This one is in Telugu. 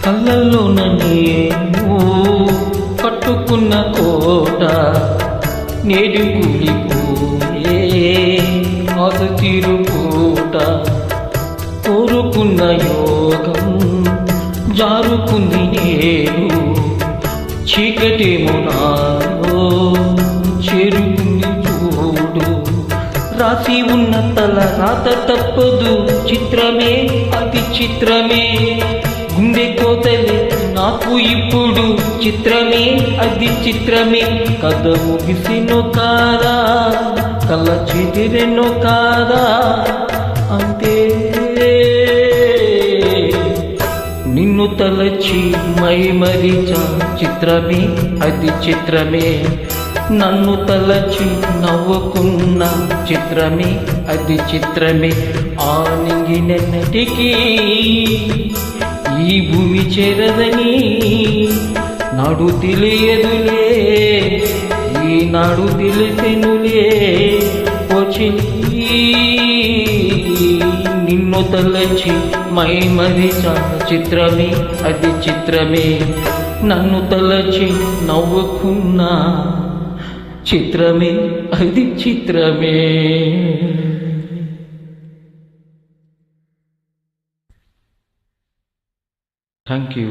కళ్ళల్లోన నేను కట్టుకున్న కోట నేడు కూలిపోయే ఆశ తీరుకోట కోరుకున్న యోగం జారుకుంది నేడు చీకటేమో నాలో చేరుకుంది చూడు రాసి ఉన్న తల రాత తప్పదు చిత్రమే అది చిత్రమే గుండె కోతలే నాకు ఇప్పుడు చిత్రమే అది చిత్రమే కథ ముగిసినో కాదా కళ్ళ చెదిరెనో కాదా అంతే నిన్ను తలచి మైమరిచా చిత్రమే అది చిత్రమే నన్ను తలచి నవ్వుకున్న చిత్రమే అది చిత్రమే ఆ నింగినెన్నటికీ ఈ భూమి చేరదని నాడు తెలియదులే ఈనాడు తెలిసెనులే వచ్చింది నిన్ను తలచి మైమరిచా చిత్రమే అది చిత్రమే నన్ను తలచి నవ్వుకున్నా చిత్రమే అది చిత్రమే. Thank you.